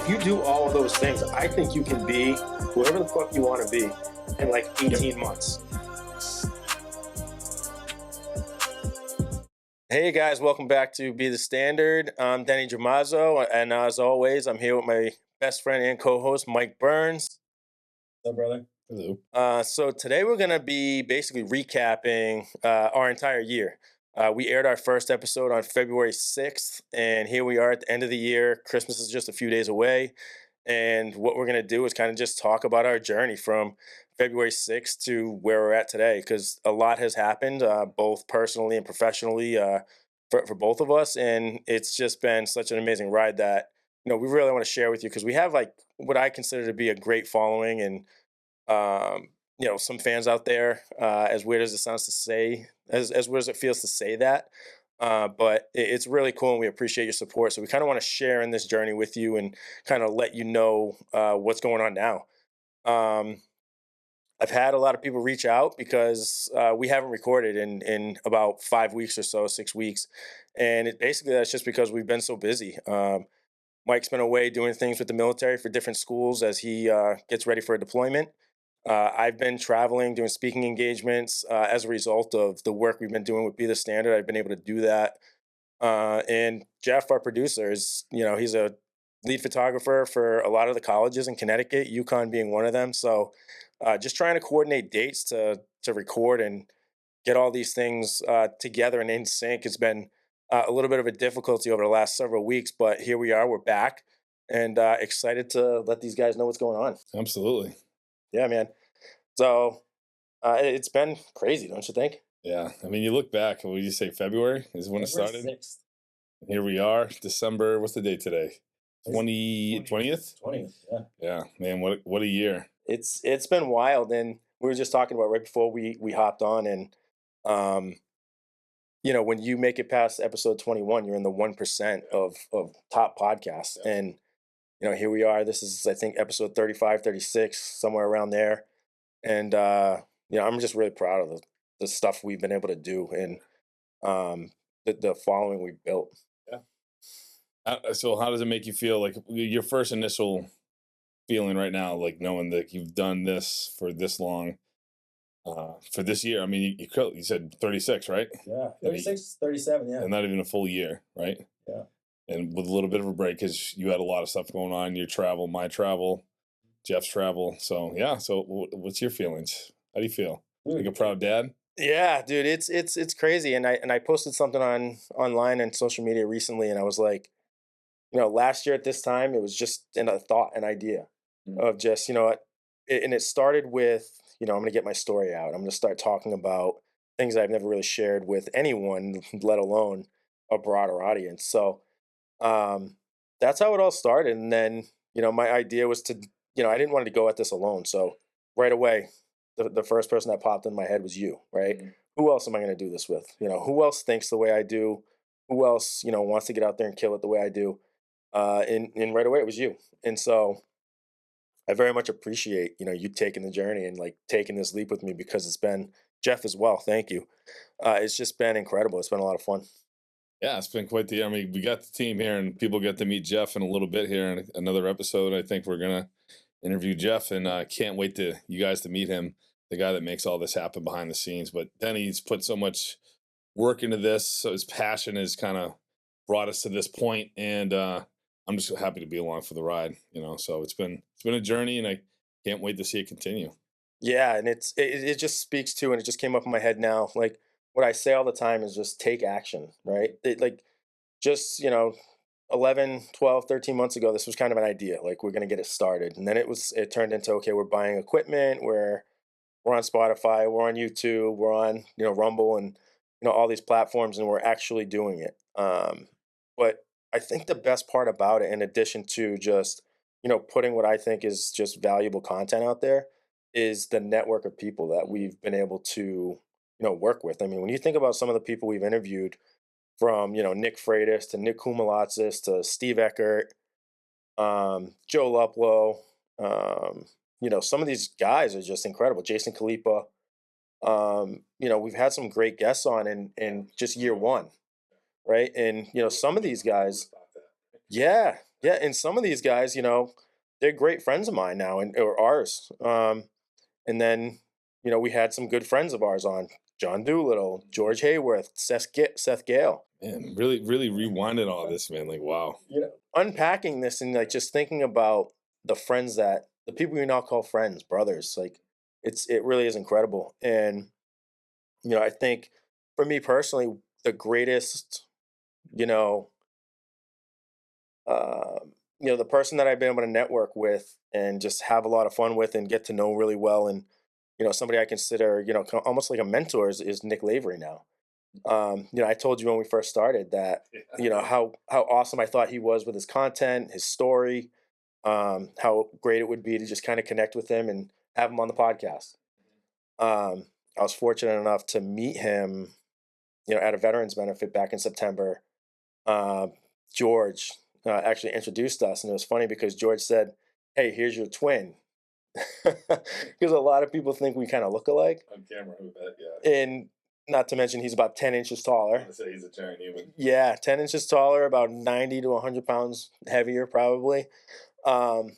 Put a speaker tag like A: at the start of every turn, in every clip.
A: if you do all of those things, I think you can be whoever the fuck you want to be in like 18 months. Hey guys, welcome back to Be the Standard. I'm Denny Jamazzo, and as always, I'm here with my best friend and co-host, Mike Burns.
B: What's up, brother?
C: Hello.
A: So today we're going to be basically recapping our entire year. We aired our first episode on February 6th, and here we are at the end of the year. Christmas is just a few days away. And what we're going to do is kind of just talk about our journey from February 6th to where we're at today, because a lot has happened, both personally and professionally, for both of us. And it's just been such an amazing ride that, we really want to share with you, because we have like what I consider to be a great following and, some fans out there, as weird as it sounds to say, as weird as it feels to say that. But it's really cool, and we appreciate your support. So we kind of want to share in this journey with you and kind of let you know what's going on now. I've had a lot of people reach out because we haven't recorded in about 5 weeks or so, 6 weeks. And basically that's just because we've been so busy. Mike's been away doing things with the military for different schools as he gets ready for a deployment. I've been traveling, doing speaking engagements as a result of the work we've been doing with Be the Standard. I've been able to do that. And Jeff, our producer, he's a lead photographer for a lot of the colleges in Connecticut, UConn being one of them. So just trying to coordinate dates to record and get all these things together and in sync has been a little bit of a difficulty over the last several weeks. But here we are, we're back, and excited to let these guys know what's going on.
C: Absolutely.
A: Yeah, man. So it's been crazy, don't you think?
C: Yeah. I mean, you look back, what did you say, February is when it started?
B: 6th.
C: Here we are, December. What's the date today? 20th?
B: 20th, yeah.
C: Yeah, man, what a year.
A: It's been wild, and we were just talking about right before we hopped on, and when you make it past episode 21, you're in the 1% of top podcasts. Yeah. And here we are. This is, I think, episode 35, 36, somewhere around there. And I'm just really proud of the stuff we've been able to do and the following we've built.
C: Yeah. So how does it make you feel, like your first initial feeling right now, like knowing that you've done this for this long, for this year? I mean, you said 36, right?
B: Yeah, 36, 37, yeah.
C: And not even a full year, right?
B: Yeah.
C: And with a little bit of a break, because you had a lot of stuff going on, your travel, my travel, Jeff's travel. So yeah. So what's your feelings? How do you feel? Like a proud dad?
A: Yeah, dude, it's crazy. And I posted something online and social media recently, and I was like, last year at this time, it was just an idea of just, and it started with, I'm going to get my story out. I'm going to start talking about things I've never really shared with anyone, let alone a broader audience. So that's how it all started. And then, my idea was to, I didn't want to go at this alone. So right away, the first person that popped in my head was you, right? Mm-hmm. Who else am I going to do this with? Who else thinks the way I do? Who else, wants to get out there and kill it the way I do? And right away it was you. And so I very much appreciate, you taking the journey and like taking this leap with me, because it's been, Jeff as well. Thank you. It's just been incredible. It's been a lot of fun.
C: Yeah, it's been quite the year. I mean, we got the team here, and people get to meet Jeff in a little bit here in another episode. I think we're going to interview Jeff, and can't wait to you guys to meet him, the guy that makes all this happen behind the scenes. But Denny's put so much work into this, so his passion has kind of brought us to this point, and I'm just happy to be along for the ride. So it's been a journey, and I can't wait to see it continue.
A: Yeah, and it just speaks to, and it just came up in my head now, like what I say all the time is just take action, right? Just 11, 12, 13 months ago, this was kind of an idea, like we're going to get it started. And then it turned into, okay, we're buying equipment, we're on Spotify, we're on YouTube, we're on, Rumble, and, all these platforms, and we're actually doing it. But I think the best part about it, in addition to just, putting what I think is just valuable content out there, is the network of people that we've been able to, work with. I mean, when you think about some of the people we've interviewed, from, Nick Freitas to Nick Kumalatsis to Steve Eckert, Joe Luplow, some of these guys are just incredible. Jason Kalipa, we've had some great guests on in just year one, right? And, some of these guys, yeah, Yeah, and some of these guys, they're great friends of mine now, and or ours. And then, we had some good friends of ours on: John Doolittle, George Hayworth, Seth Gale.
C: Man, really, really rewinded all this, man. Like, wow.
A: Unpacking this and like just thinking about the people we now call friends, brothers. Like, it really is incredible. And I think for me personally, the greatest, you know, uh, the person that I've been able to network with and just have a lot of fun with and get to know really well, and somebody I consider almost like a mentor is Nick Lavery now. I told you when we first started that how awesome I thought he was with his content, his story, how great it would be to just kind of connect with him and have him on the podcast. I was fortunate enough to meet him, at a veterans benefit back in September. uh, George actually introduced us, and it was funny because George said, "Hey, here's your twin," because a lot of people think we kind of look alike.
C: On camera, who bet? Yeah.
A: And not to mention, he's about 10 inches taller.
C: I say he's a giant human.
A: Yeah, 10 inches taller, about 90 to 100 pounds heavier, probably. Um,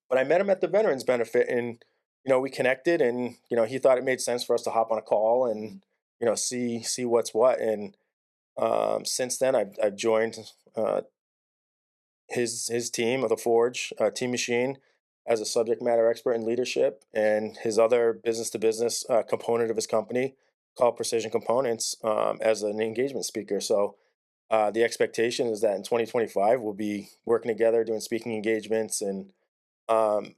A: but I met him at the veterans benefit, and we connected, and he thought it made sense for us to hop on a call and see what's what. And since then, I've joined his team of the Forge Team Machine as a subject matter expert in leadership, and his other business to business component of his company called Precision Components as an engagement speaker. So the expectation is that in 2025 we'll be working together doing speaking engagements, and um,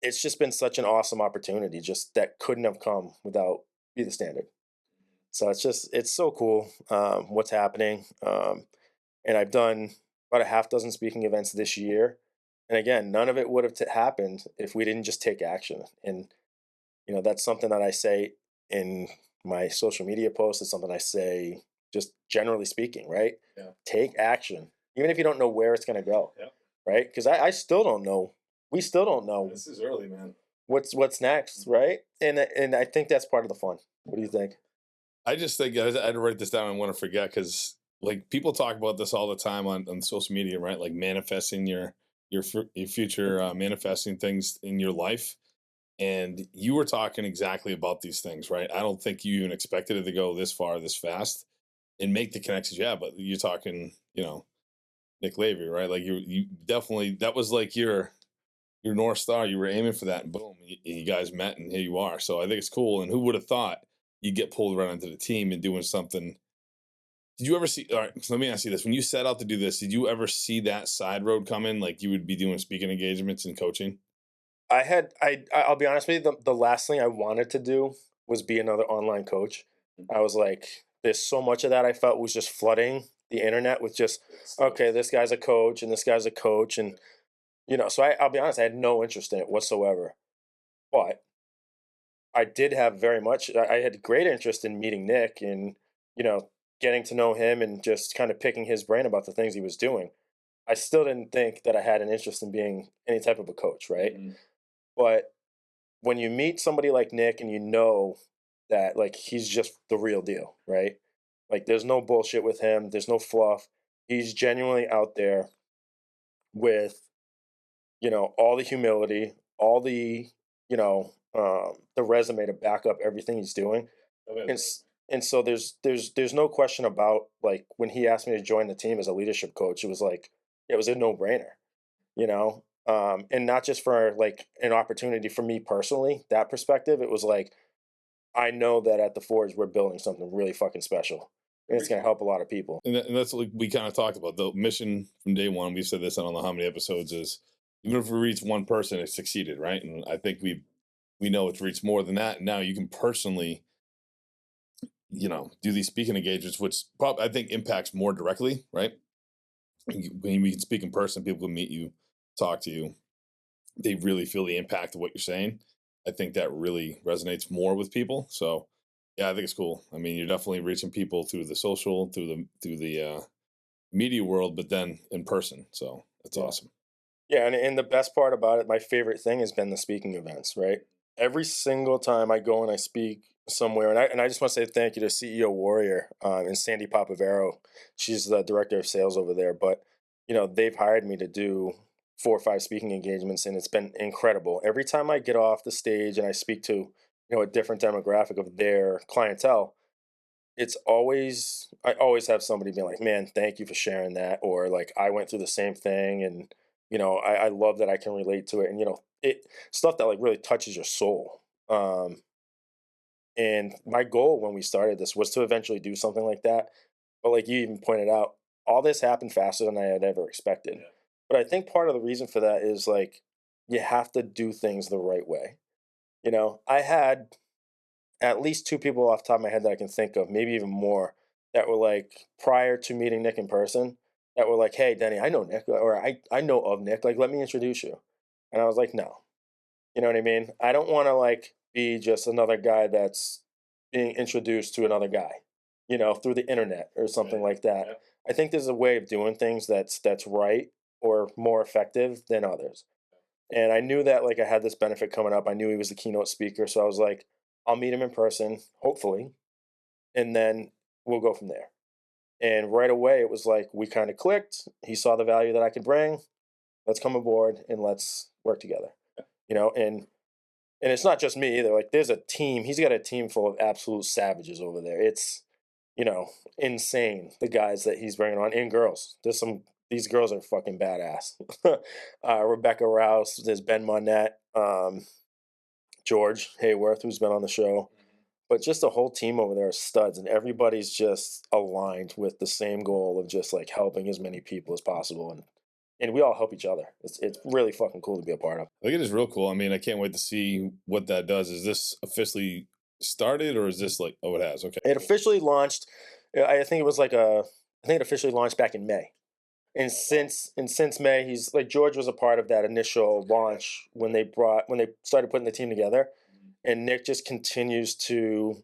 A: it's just been such an awesome opportunity, just that couldn't have come without Be the Standard. So it's so cool what's happening. And I've done about a half dozen speaking events this year. And again, none of it would have happened if we didn't just take action. And that's something that I say in my social media posts. It's something I say just generally speaking, right?
C: Yeah.
A: Take action, even if you don't know where it's going to go,
C: Yeah.
A: right? Because I still don't know. We still don't know
C: This is early, man.
A: what's next, right? And I think that's part of the fun. What do you think?
C: I just think I had to write this down. I want to forget because like people talk about this all the time on social media, right? Like manifesting your future, manifesting things in your life. And you were talking exactly about these things, right? I don't think you even expected it to go this far, this fast, and make the connections. Yeah, but you're talking, Nick Lavery, right? Like you definitely that was like your North Star. You were aiming for that, and boom, you guys met, and here you are. So I think it's cool. And who would have thought you get pulled right into the team and doing something? Did you ever see? All right, so let me ask you this: when you set out to do this, did you ever see that side road coming? Like you would be doing speaking engagements and coaching?
A: I'll be honest with you, the last thing I wanted to do was be another online coach. I was like, there's so much of that I felt was just flooding the internet with just, okay, this guy's a coach and this guy's a coach. And, so I'll be honest, I had no interest in it whatsoever. But I did have I had great interest in meeting Nick and, you know, getting to know him and just kind of picking his brain about the things he was doing. I still didn't think that I had an interest in being any type of a coach, right?
C: Mm-hmm.
A: But when you meet somebody like Nick and you know that like he's just the real deal, right? Like there's no bullshit with him, there's no fluff. He's genuinely out there with, all the humility, all the resume to back up everything he's doing. And so there's no question about like when he asked me to join the team as a leadership coach, it was a no-brainer, and not just for like an opportunity for me personally, that perspective. It was like, I know that at the Forge, we're building something really fucking special, and it's going to help a lot of people.
C: And that's what we kind of talked about. The mission from day one, we've said this, I don't know how many episodes, is even if we reach one person, it succeeded, right? And I think we know it's reached more than that. Now you can personally, do these speaking engagements, which probably I think impacts more directly, right? When we can speak in person, people can meet you, talk to you. They really feel the impact of what you're saying. I think that really resonates more with people. So yeah, I think it's cool. I mean, you're definitely reaching people through the social, through the media world, but then in person. So that's awesome.
A: Yeah, and the best part about it, my favorite thing has been the speaking events, right? Every single time I go and I speak somewhere, and I just want to say thank you to CEO Warrior and Sandy Papavero. She's the director of sales over there. But, they've hired me to do 4 or 5 speaking engagements, and it's been incredible. Every time I get off the stage and I speak to, a different demographic of their clientele, I always have somebody being like, man, thank you for sharing that. Or like, I went through the same thing. And, I love that I can relate to it. And, stuff that like really touches your soul. And my goal when we started this was to eventually do something like that. But like you even pointed out, all this happened faster than I had ever expected.
C: Yeah.
A: But I think part of the reason for that is like, you have to do things the right way. I had at least 2 people off the top of my head that I can think of, maybe even more, that were like prior to meeting Nick in person, that were like, "Hey, Denny, I know Nick, or I know of Nick. Like, let me introduce you." And I was like, "No," you know what I mean? I don't want to like be just another guy that's being introduced to another guy, through the internet or something like that.
C: Yeah.
A: I think there's a way of doing things that's right or more effective than others. And I knew that like I had this benefit coming up. I knew he was the keynote speaker, so I was like, I'll meet him in person, hopefully, and then we'll go from there. And right away, it was like we kind of clicked. He saw the value that I could bring. Let's come aboard and let's work together. And it's not just me either. Like there's a team. He's got a team full of absolute savages over there. It's insane, the guys that he's bringing on, and girls. These girls are fucking badass. Rebecca Rouse, there's Ben Monette, George Hayworth, who's been on the show. But just the whole team over there is studs, and everybody's just aligned with the same goal of just like helping as many people as possible, and we all help each other. It's really fucking cool to be a part of.
C: I think it is real cool. I mean, I can't wait to see what that does. Is this officially started, or is this like, oh, it has? Okay.
A: It officially launched. I think it was like I think it officially launched back in May. And since May, he's like George was a part of that initial launch when they started putting the team together, and Nick just continues to,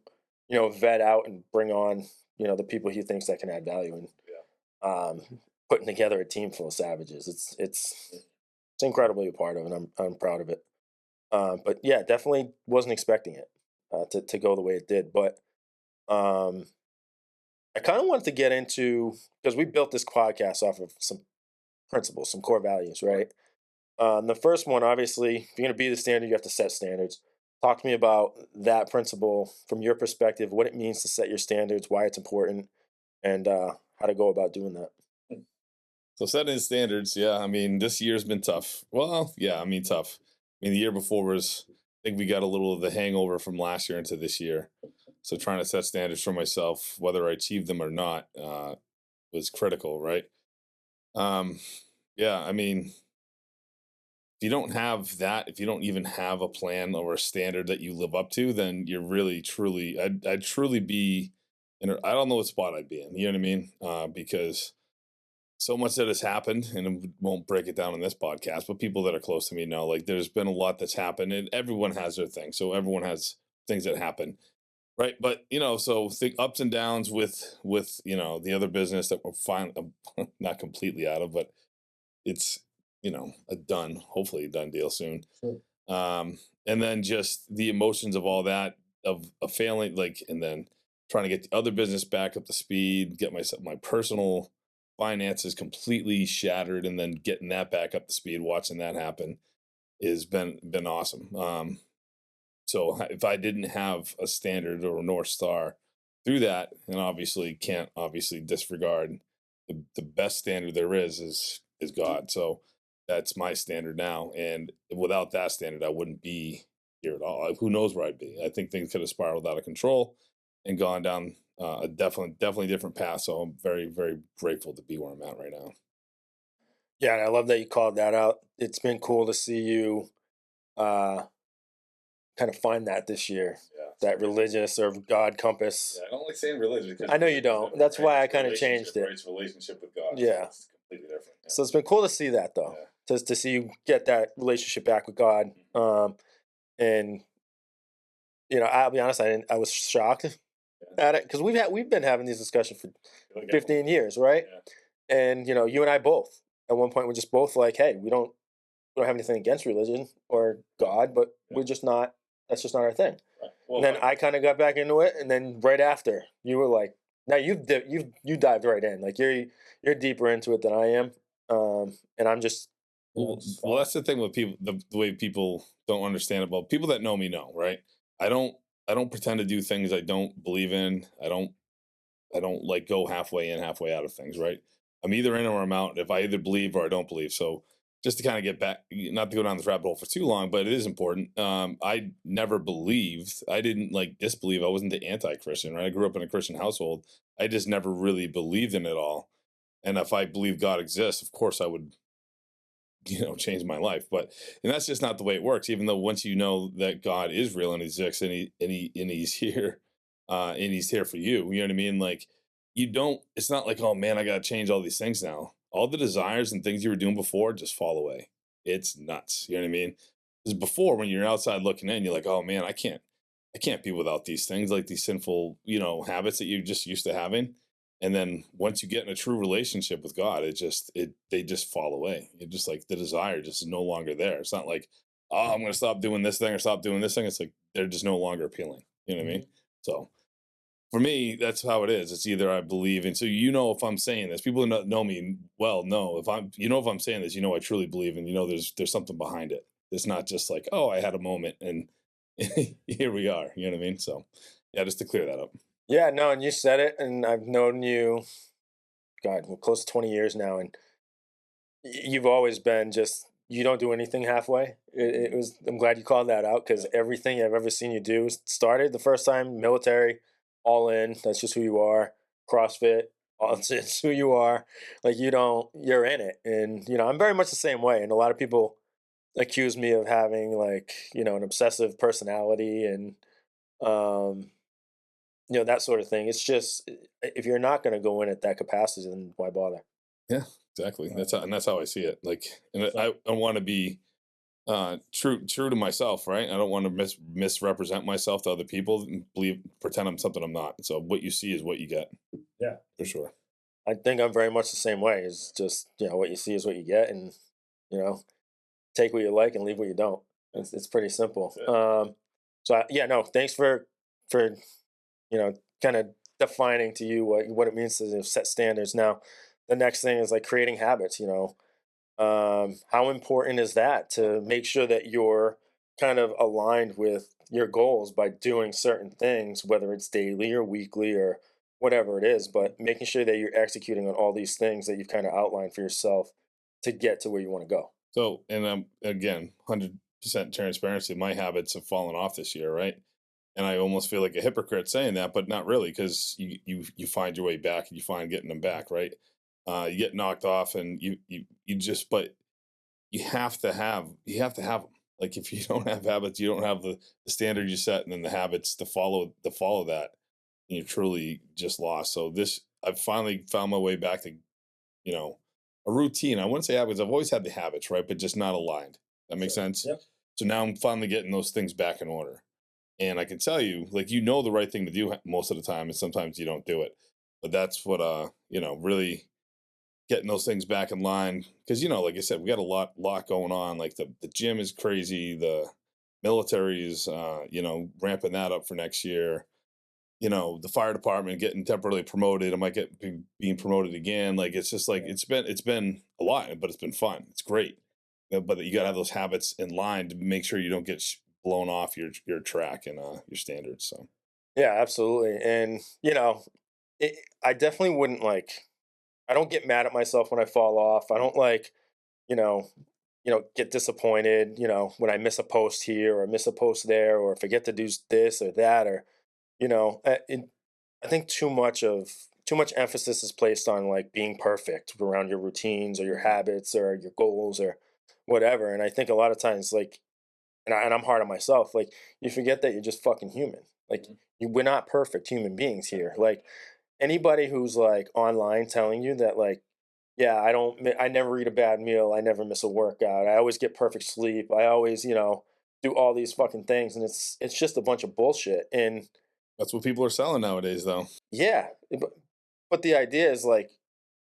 A: vet out and bring on, the people he thinks that can add value, and putting together a team full of savages. It's incredibly a part of, and I'm proud of it. But yeah, definitely wasn't expecting it to go the way it did, but I kind of wanted to get into, because we built this podcast off of some principles, some core values, right? The first one, obviously, if you're going to be the standard, you have to set standards. Talk to me about that principle from your perspective, what it means to set your standards, why it's important, and how to go about doing that.
C: So setting standards, yeah. I mean, this year's been tough. Well, yeah, I mean, tough. I mean, the year before was, I think we got a little of the hangover from last year into this year. So trying to set standards for myself, whether I achieve them or not, was critical, right? Yeah, I mean, if you don't have that, if you don't even have a plan or a standard that you live up to, then you're really, truly, I'd truly be I don't know what spot I'd be in. You know what I mean? Because so much that has happened, and I won't break it down in this podcast, but people that are close to me know, like, there's been a lot that's happened, and everyone has their thing. So everyone has things that happen. Right. But, so think ups and downs with, the other business that we're finally not completely out of, but it's, hopefully a done deal soon.
B: Sure.
C: And then just the emotions of all that, of a failing, like, and then trying to get the other business back up to speed, get my personal finances completely shattered, and then getting that back up to speed, watching that happen has been awesome. So if I didn't have a standard or a North Star through that, and obviously can't disregard the best standard there is God. So that's my standard now. And without that standard, I wouldn't be here at all. Who knows where I'd be? I think things could have spiraled out of control and gone down a definitely different path. So I'm very, very grateful to be where I'm at right now.
A: Yeah, and I love that you called that out. It's been cool to see you kind of find that this year.
C: Yeah.
A: That religious or God compass.
C: Yeah, I don't like saying religion.
A: I know you don't. That's why I kind of changed it.
C: It's relationship with God.
A: Yeah.
C: So it's completely different. Yeah.
A: So it's been cool to see that, though.
C: Yeah.
A: To see you get that relationship back with God. And I'll be honest, I was shocked at it, because we've been having these discussions for 15 years, right?
C: Yeah.
A: And you and I both at one point were just both like, hey, we don't have anything against religion or God, but we're just not. That's just not our thing. Right. Well, and then I kind of got back into it, and then right after you were like, now you dived right in, like you're deeper into it than I am. And I'm just,
C: Well, that's the thing with people. The way people don't understand about people that know me know, right? I don't. I don't pretend to do things I don't believe in. I don't like go halfway in, halfway out of things, right? I'm either in or I'm out. If I either believe or I don't believe. So just to kind of get back, not to go down this rabbit hole for too long, but it is important. I never believed. I didn't like disbelieve. I wasn't the anti-Christian, right? I grew up in a Christian household. I just never really believed in it all. And if I believe God exists, of course I would, change my life. But and that's just not the way it works. Even though once you know that God is real and he exists and he's here, and he's here for you, you know what I mean? Like you don't. It's not like, oh man, I got to change all these things now. All the desires and things you were doing before just fall away. It's nuts. You know what I mean? Because before, when you're outside looking in, you're like, oh man, I can't be without these things, like these sinful, habits that you're just used to having. And then once you get in a true relationship with God, they just fall away. It just like the desire just is no longer there. It's not like, oh, I'm gonna stop doing this thing or stop doing this thing. It's like they're just no longer appealing. You know what I mean? So for me, that's how it is. It's either I believe, and so if I'm saying this, people who know me well know if I'm saying this, I truly believe, and there's something behind it. It's not just like, oh, I had a moment and here we are. You know what I mean? So yeah, just to clear that up.
A: yeah, no, and you said it, and I've known you, God, we're close to 20 years now, and you've always been just, you don't do anything halfway. I'm glad you called that out because everything I've ever seen you do started the first time, military, all in. That's just who you are. CrossFit, it's who you are. Like you're in it. And, I'm very much the same way. And a lot of people accuse me of having like, an obsessive personality and, um, that sort of thing. It's just, if you're not going to go in at that capacity, then why bother?
C: Yeah, exactly. That's how I see it. Like, and I want to be true to myself, right? I don't want to misrepresent myself to other people and pretend I'm something I'm not. So what you see is what you get.
B: Yeah.
C: For sure.
A: I think I'm very much the same way. It's just, what you see is what you get, and you know, take what you like and leave what you don't. It's pretty simple. Yeah, no, thanks for kind of defining to you what it means to set standards. Now, the next thing is like creating habits. How important is that to make sure that you're kind of aligned with your goals by doing certain things, whether it's daily or weekly or whatever it is, but making sure that you're executing on all these things that you've kind of outlined for yourself to get to where you want to go.
C: So, and again, 100% transparency. My habits have fallen off this year, right? And I almost feel like a hypocrite saying that, but not really, because you find your way back and you find getting them back, right? You get knocked off, and you just, but you have to have them. Like if you don't have habits, you don't have the standard you set, and then the habits to follow that, and you're truly just lost. So this, I've finally found my way back to you know a routine. I wouldn't say habits. I've always had the habits, right, but just not aligned. That makes sense.
B: Yep.
C: So now I'm finally getting those things back in order. And I can tell you, like, the right thing to do most of the time, and sometimes you don't do it. But that's what, really getting those things back in line. Because, like I said, we got a lot going on. Like the gym is crazy. The military is, ramping that up for next year. The fire department getting temporarily promoted. I might being promoted again. Like, it's just like, it's been a lot, but it's been fun. It's great. But you got to have those habits in line to make sure you don't get blown off your track and your standards. So
A: Yeah, absolutely. And, I definitely wouldn't like, I don't get mad at myself when I fall off. I don't like, you know, get disappointed, when I miss a post here or miss a post there or forget to do this or that or, I think too much emphasis is placed on like being perfect around your routines or your habits or your goals or whatever. And I think a lot of times, like, and I'm hard on myself, like, you forget that you're just fucking human. Like, we're not perfect human beings here. Like, anybody who's like online telling you that, like, yeah, I never eat a bad meal, I never miss a workout, I always get perfect sleep, I always, do all these fucking things, and it's just a bunch of bullshit. And
C: that's what people are selling nowadays, though.
A: yeah, but the idea is like,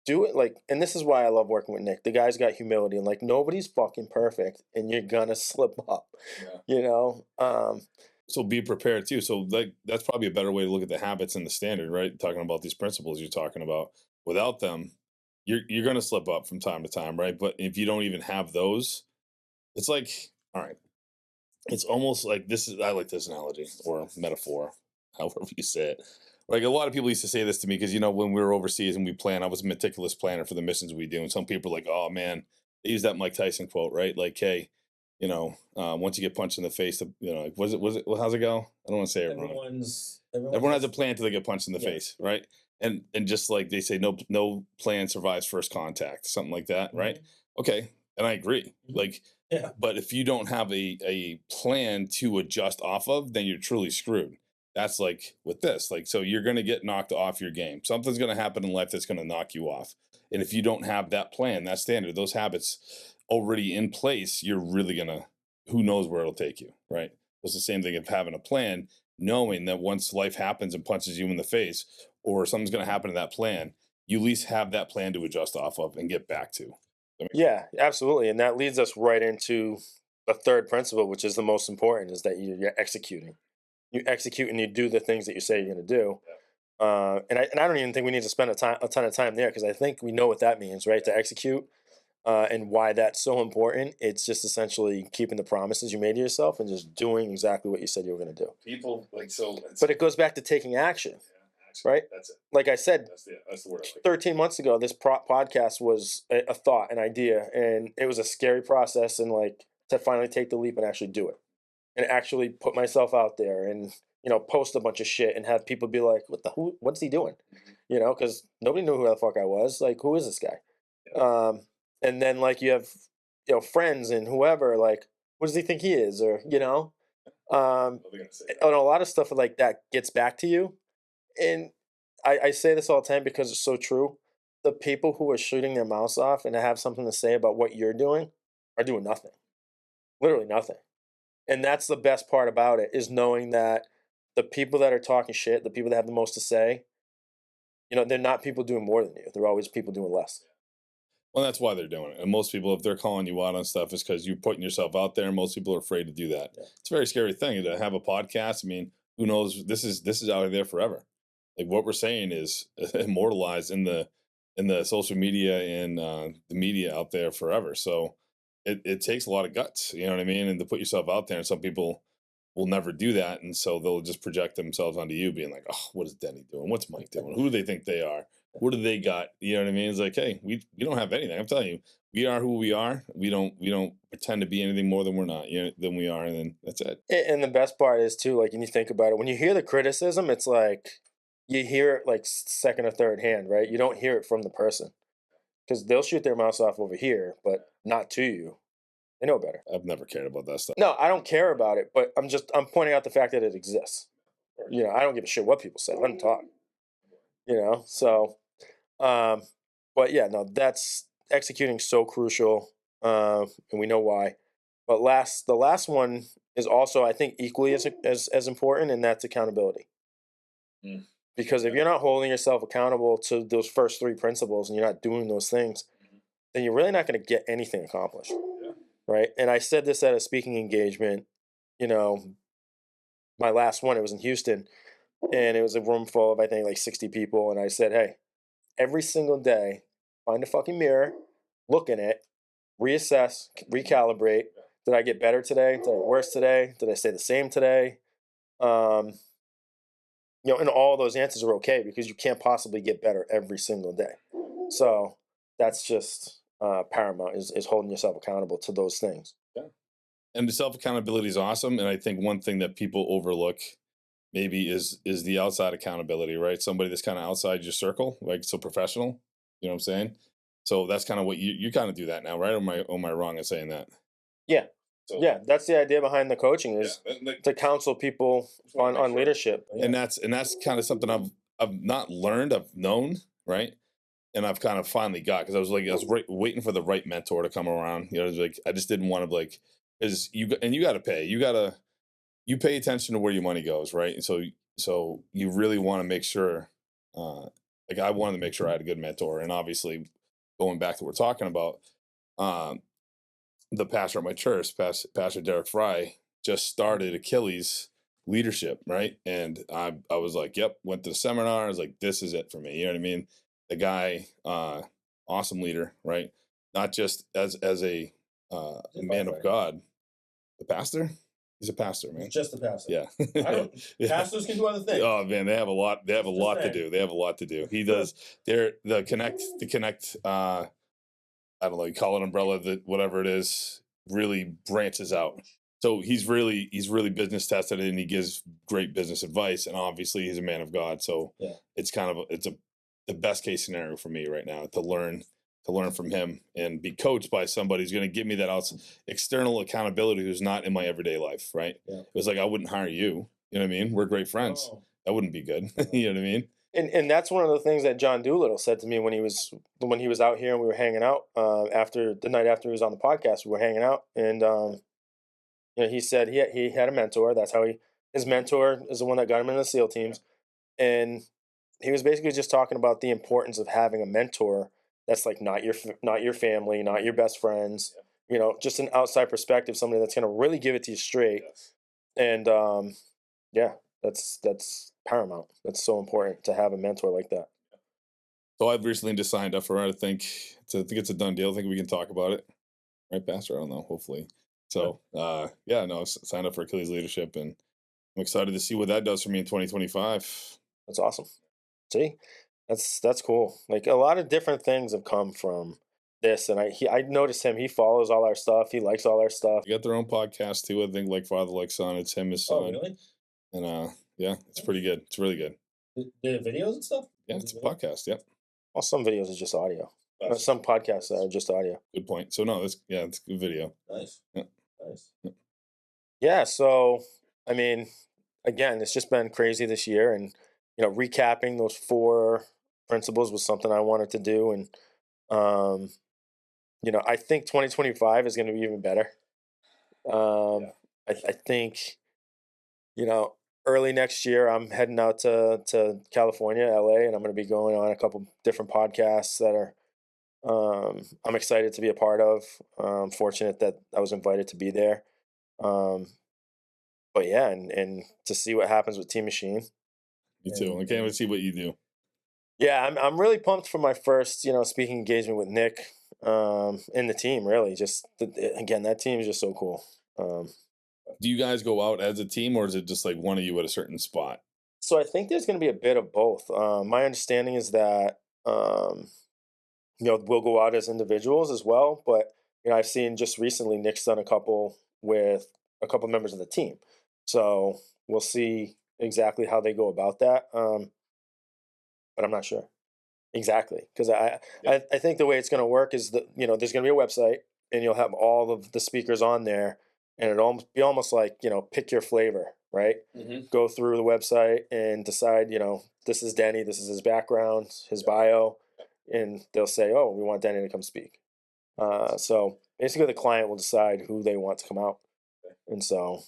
A: do it like, and this is why I love working with Nick. The guy's got humility, and like, nobody's fucking perfect, and you're gonna slip up.
C: Yeah.
A: You know,
C: So be prepared too. So like that's probably a better way to look at the habits and the standard, right? Talking about these principles you're talking about. Without them, you're gonna slip up from time to time, right? But if you don't even have those, it's like, all right, it's almost like this is I like this analogy or metaphor, however you say it. Like a lot of people used to say this to me because when we were overseas and we plan, I was a meticulous planner for the missions we do, and some people are like, "Oh man," they use that Mike Tyson quote, right? Like, "Hey, once you get punched in the face, like, was it, well, how's it go? I don't want to say it wrong. Everyone has a plan till they get punched in the face, right? And just like they say, no plan survives first contact, something like that, right? Okay, and I agree. Like,
B: Yeah.
C: but if you don't have a plan to adjust off of, then you're truly screwed. That's like with this, like, so you're gonna get knocked off your game. Something's gonna happen in life that's gonna knock you off, and if you don't have that plan, that standard, those habits already in place, you're really gonna, who knows where it'll take you, right? It's the same thing of having a plan, knowing that once life happens and punches you in the face, or something's gonna happen to that plan, you at least have that plan to adjust off of and get back to.
A: Yeah, absolutely. And that leads us right into the third principle, which is the most important, is that you're executing. You execute and you do the things that you say you're going to do. And I don't even think we need to spend a ton of time there, because I think we know what that means, right? To execute, and why that's so important. It's just essentially keeping the promises you made to yourself and just doing exactly what you said you were going to do.
C: People like so,
A: But it goes back to taking action, right?
C: That's it.
A: Like I said,
C: That's the word.
A: 13 months ago, this podcast was a thought, an idea, and it was a scary process. And like to finally take the leap and actually do it, and actually put myself out there, and post a bunch of shit and have people be like, what's he doing? Because nobody knew who the fuck I was. Like, who is this guy? And then like you have friends and whoever, like, what does he think he is? Or and a lot of stuff like that gets back to you. And I say this all the time because it's so true. The people who are shooting their mouths off and have something to say about what you're doing are doing nothing, literally nothing. And that's the best part about it, is knowing that the people that are talking shit, the people that have the most to say, they're not people doing more than you. They're always people doing less.
C: Well, that's why they're doing it. And most people, if they're calling you out on stuff, is because you're putting yourself out there. And most people are afraid to do that. Yeah. It's a very scary thing to have a podcast. I mean, who knows? This is out there forever. Like what we're saying is immortalized in the social media and the media out there forever. So it takes a lot of guts. You know what I mean? And to put yourself out there. And some people will never do that, and so they'll just project themselves onto you, being like, "Oh, what is Denny doing? What's Mike doing? Who do they think they are? What do they got?" You know what I mean? It's like, hey, we don't have anything. I'm telling you, we are who we are. We don't pretend to be anything more than we're not. Than we are, and then that's it.
A: And the best part is too, like, when you think about it, when you hear the criticism, it's like you hear it like second or third hand, right? You don't hear it from the person, because they'll shoot their mouths off over here, but not to you. They know better.
C: I've never cared about that stuff.
A: No, I don't care about it, but I'm pointing out the fact that it exists. I don't give a shit what people say. Let them talk. So, but yeah, no, that's executing so crucial, and we know why. But the last one is also, I think, equally as important, and that's accountability. Because if you're not holding yourself accountable to those first three principles and you're not doing those things, then you're really not going to get anything accomplished. Right. And I said this at a speaking engagement, my last one, it was in Houston, and it was a room full of, I think, like 60 people. And I said, hey, every single day, find a fucking mirror, look in it, reassess, recalibrate. Did I get better today? Did I get worse today? Did I stay the same today? And all those answers are okay, because you can't possibly get better every single day. So that's just paramount, is holding yourself accountable to those things.
C: Yeah. And the self accountability is awesome. And I think one thing that people overlook maybe is the outside accountability, right? Somebody that's kind of outside your circle, like so professional. You know what I'm saying? So that's kind of what you kind of do that now, right? Or am I wrong in saying that?
A: Yeah. So, yeah, that's the idea behind the coaching, is to counsel people on leadership.
C: Yeah. And that's kind of something I've not learned, I've known, right? And I've kind of finally got, because I was waiting for the right mentor to come around. Like I just didn't want to, like, because you got to pay. You pay attention to where your money goes, right? And so you really want to make sure, like I wanted to make sure I had a good mentor. And obviously, going back to what we're talking about, the pastor at my church, Pastor Derek Fry, just started Achilles leadership, right? And I was like, yep, went to the seminar. I was like, this is it for me. You know what I mean? The guy awesome leader, right? Not just as a
B: He's a
C: man of
B: firefighter.
C: God, the pastor. He's a pastor, man.
B: He's just a pastor.
C: Yeah.
B: I don't.
C: Yeah.
B: Pastors can do other things.
C: Oh man, they have a lot. They have a
B: Just
C: lot to
B: saying.
C: do. They have a lot to do. He does. They're the connect. I don't know. You call it umbrella. That whatever it is really branches out. So he's really business tested, and he gives great business advice. And obviously, he's a man of God. So
B: Yeah.
C: it's kind of the best case scenario for me right now to learn from him and be coached by somebody who's going to give me that external accountability who's not in my everyday life. Right.
B: Yeah.
C: It was like I wouldn't hire you. You know what I mean? We're great friends.
B: Oh.
C: That wouldn't be good. You know what I mean?
A: And that's one of the things that John Doolittle said to me when he was out here and we were hanging out after the night after he was on the podcast. We were hanging out, and he said he had a mentor. That's how his mentor is the one that got him into the SEAL teams, and he was basically just talking about the importance of having a mentor that's like not your family, not your best friends. Just an outside perspective, somebody that's going to really give it to you straight.
C: Yes.
A: And yeah, that's paramount. That's so important to have a mentor like that.
C: So I've recently just signed up for it. I think it's a done deal. I think we can talk about it, right, Pastor? I don't know. Hopefully. So signed up for Achilles Leadership, and I'm excited to see what that does for me in 2025.
A: That's awesome. See, that's cool. Like a lot of different things have come from this, and I noticed him. He follows all our stuff. He likes all our stuff.
C: They got their own podcast too. I think like Father Like Son. It's him, his son.
B: Oh, really?
C: And it's pretty good. It's really good.
B: The videos and stuff.
C: Yeah, it's a podcast. Yep.
A: Well, some videos are just audio. Some podcasts are just audio.
C: Good point. So no, it's a good video.
B: Nice.
C: Yeah.
B: Nice.
A: Yeah. So I mean, again, it's just been crazy this year, and recapping those 4 principles was something I wanted to do, and I think 2025 is going to be even better. I think early next year I'm heading out to California, LA, and I'm going to be going on a couple different podcasts that are I'm excited to be a part of. I'm fortunate that I was invited to be there. But yeah, and to see what happens with Team Machine.
C: Me too. I can't wait to see what you do.
A: Yeah, I'm really pumped for my first speaking engagement with Nick and the team. Really, just again, that team is just so cool.
C: Do you guys go out as a team, or is it just like one of you at a certain spot?
A: So I think there's going to be a bit of both. My understanding is that we'll go out as individuals as well, but I've seen just recently Nick's done a couple with a couple members of the team, so we'll see exactly how they go about that. But I'm not sure exactly, because I think the way it's going to work is that there's going to be a website, and you'll have all of the speakers on there, and it'll be almost like pick your flavor, right?
C: Mm-hmm.
A: Go through the website and decide this is Denny, this is his background, his bio, and they'll say, oh, we want Denny to come speak. So basically the client will decide who they want to come out, and so,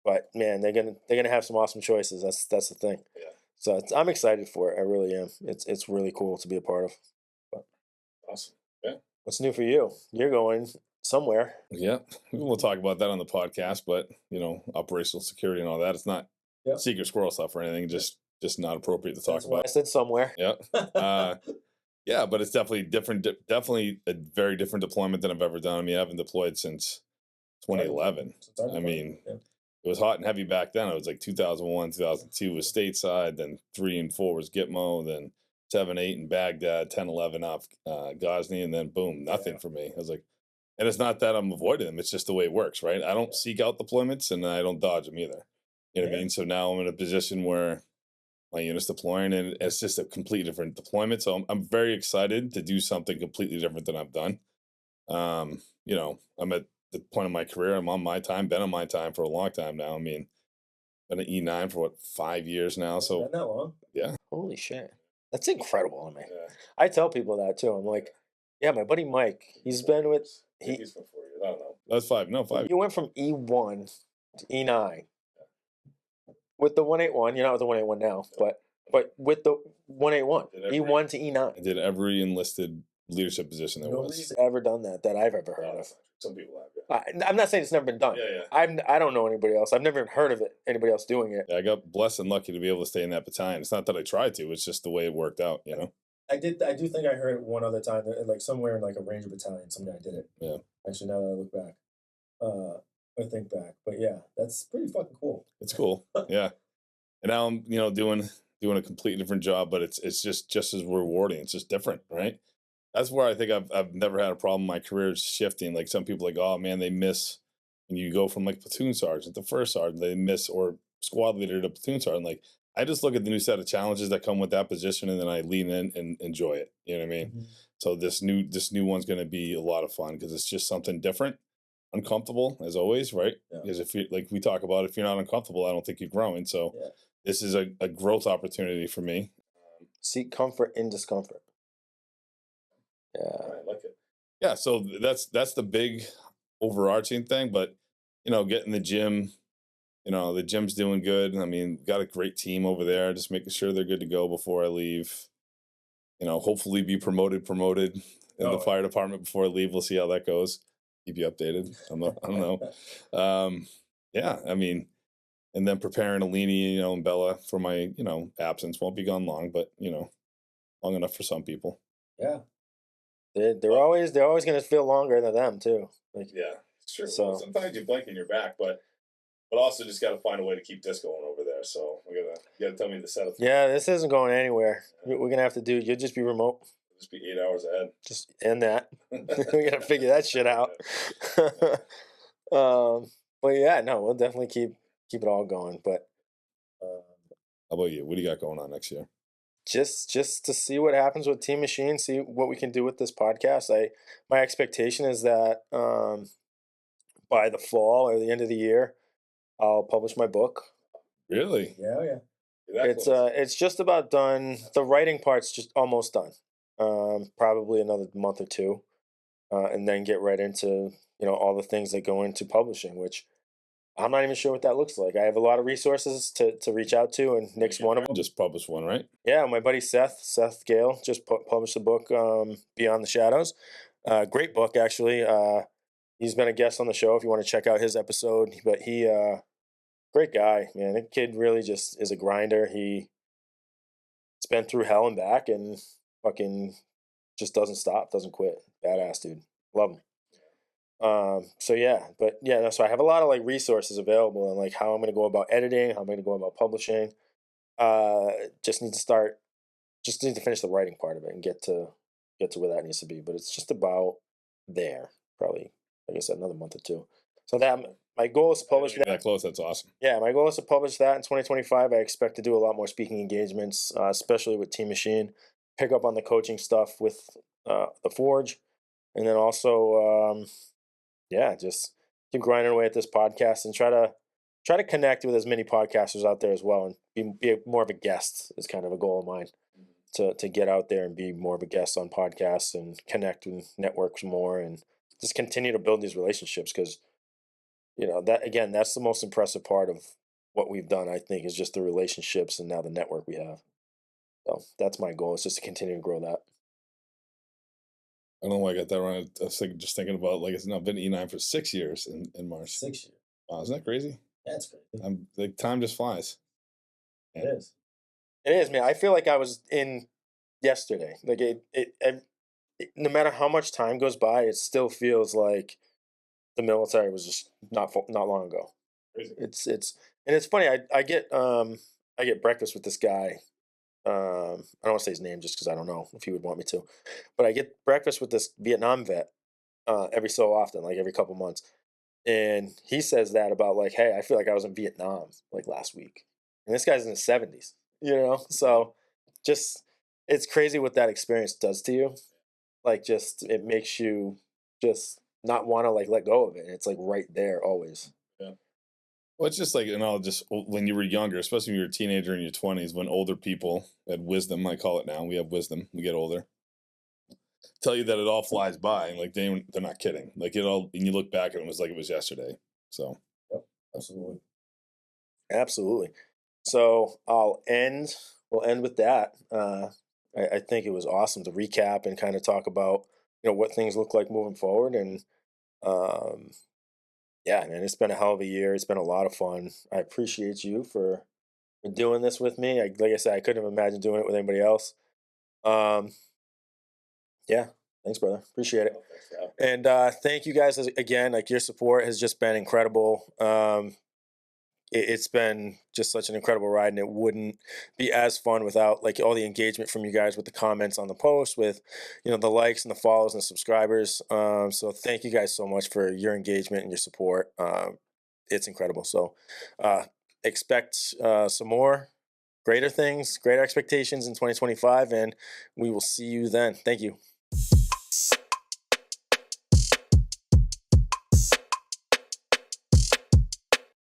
A: but man, they're gonna have some awesome choices. That's the thing.
C: Yeah.
A: So I'm excited for it. I really am. It's really cool to be a part of. But
C: awesome. Yeah.
A: What's new for you? You're going somewhere.
C: Yeah. We'll talk about that on the podcast, but operational security and all that. It's not secret squirrel stuff or anything. Just not appropriate to talk about.
A: I said somewhere.
C: Yeah. Yeah, but it's definitely different. Definitely a very different deployment than I've ever done. I mean, I haven't deployed since 2011. I mean, it was hot and heavy back then. It was like 2001, 2002 was stateside, then 3 and 4 was Gitmo, then 7, 8 in Baghdad, 10, 11 off Ghazni, and then boom, nothing for me. I was like, and it's not that I'm avoiding them. It's just the way it works, right? I don't seek out deployments, and I don't dodge them either. You know what I mean? So now I'm in a position where my unit's deploying, and it's just a completely different deployment. So I'm very excited to do something completely different than I've done. I'm at the point of my career. I'm on my time, been on my time for a long time now. I mean, been an E9 for 5 years now. So
B: not that long.
C: Yeah.
A: Holy shit. That's incredible to me.
C: Yeah.
A: I tell people that too. I'm like, yeah, my buddy Mike, he's been with
C: he's been 4 years. I don't know. That's 5. No, 5.
A: You went from E1 to E9 with the 181. You're not with the 181 now, but with the 181, E1 to E9.
C: I did every enlisted leadership position there was.
A: Nobody's ever done that I've ever heard of.
C: Some people have.
A: I'm not saying it's never been done.
C: Yeah.
A: I don't know anybody else. I've never even heard of anybody else doing it.
C: Yeah, I got blessed and lucky to be able to stay in that battalion. It's not that I tried to. It's just the way it worked out,
B: I do think I heard it one other time, like somewhere in like a Ranger battalion, some guy did it.
C: Yeah.
B: Actually, now that I look back, or think back, but yeah, that's pretty fucking cool.
C: It's cool. Yeah. And now I'm, doing a completely different job, but it's just as rewarding. It's just different, right? That's where I think I've never had a problem. My career is shifting. Like some people, like, oh man, they miss when you go from like platoon sergeant to first sergeant, they miss, or squad leader to platoon sergeant. Like I just look at the new set of challenges that come with that position, and then I lean in and enjoy it. You know what I mean?
B: Mhm.
C: So this new one's going to be a lot of fun because it's just something different, uncomfortable as always, right?
B: Yeah.
C: Because if you, like we talk about, if you're not uncomfortable, I don't think you're growing. So
B: Yeah.
C: this is a growth opportunity for me.
A: Seek comfort in discomfort. Yeah.
C: I like it. Yeah, so that's the big overarching thing. But getting the gym, the gym's doing good. I mean, got a great team over there. Just making sure they're good to go before I leave. Hopefully be promoted in the fire department before I leave. We'll see how that goes. Keep you updated. I don't know. Yeah, I mean, and then preparing Alini, and Bella for my, absence. Won't be gone long, but long enough for some people.
B: Yeah.
A: They're always going to feel longer than them too. Like,
C: Yeah, it's true.
A: So-
C: Well, sometimes you blink and you're back, but also just got to find a way to keep this going over there. So you gotta tell me the setup.
A: yeah, this isn't going anyway. We're gonna have to do. You'll just be remote.
C: Just be 8 hours ahead.
A: Just end that. We gotta figure that shit out. But yeah, no, we'll definitely keep it all going. But
C: How about you? What do you got going on next year?
A: just to see what happens with Team Machine, see what we can do with this podcast. My expectation is that by the fall or the end of the year, I'll publish my book.
C: Really?
B: Yeah. Yeah.
C: You're that close.
A: It's just about done. The writing part's just almost done. Probably another month or two, and then get right into all the things that go into publishing, which I'm not even sure what that looks like. I have a lot of resources to reach out to, and Nick's one of them.
C: Just published one, right?
A: Yeah, my buddy Seth Gale just published a book, Beyond the Shadows. Great book, actually. He's been a guest on the show if you want to check out his episode. But great guy, man. The kid really just is a grinder. He's been through hell and back, and fucking just doesn't stop, doesn't quit. Badass dude. Love him. So yeah, but yeah, so I have a lot of like resources available, and like how I'm going to go about editing, how I'm going to go about publishing. Just need to finish the writing part of it and get to where that needs to be. But it's just about there, probably, like I said, another month or two. So that my goal is to publish that.
C: That close, that's awesome.
A: Yeah, my goal is to publish that in 2025. I expect to do a lot more speaking engagements, especially with Team Machine. Pick up on the coaching stuff with the Forge, and then also, just keep grinding away at this podcast and try to connect with as many podcasters out there as well, and be more of a guest is kind of a goal of mine. To get out there and be more of a guest on podcasts and connect with networks more, and just continue to build these relationships, because that again, that's the most impressive part of what we've done, I think, is just the relationships and now the network we have. So that's my goal, is just to continue to grow that.
C: I don't know why I got that wrong. I was just thinking about, like, it's now been E9 for 6 years in March.
B: 6 years.
C: Wow, isn't that crazy?
B: That's crazy.
C: Like, time just flies.
B: It is.
A: It is, man. I feel like I was in yesterday. Like no matter how much time goes by, it still feels like the military was just not long ago.
C: Crazy.
A: It's funny. I get breakfast with this guy. I don't want to say his name just because I don't know if he would want me to, but I get breakfast with this Vietnam vet every so often, like every couple months, and he says that about, like, hey, I feel like I was in Vietnam like last week, and this guy's in his 70s, so just it's crazy what that experience does to you. Like, just it makes you just not want to like let go of it. It's like right there always.
C: Yeah. Well, it's just like, just when you were younger, especially when you were a teenager in your 20s, when older people had wisdom, I call it now, we have wisdom, we get older, tell you that it all flies by, and like they're not kidding. Like and you look back and it was like it was yesterday. So,
B: Yep, absolutely.
A: Absolutely. So we'll end with that. I think it was awesome to recap and kind of talk about, what things look like moving forward. And yeah, man, it's been a hell of a year. It's been a lot of fun. I appreciate you for doing this with me. Like I said, I couldn't have imagined doing it with anybody else. Yeah, thanks, brother. Appreciate it. And thank you guys again. Like, your support has just been incredible. It's been just such an incredible ride, and it wouldn't be as fun without like all the engagement from you guys with the comments on the post, with the likes and the follows and the subscribers. So thank you guys so much for your engagement and your support. It's incredible. So expect some more greater things, greater expectations in 2025, and we will see you then. Thank you.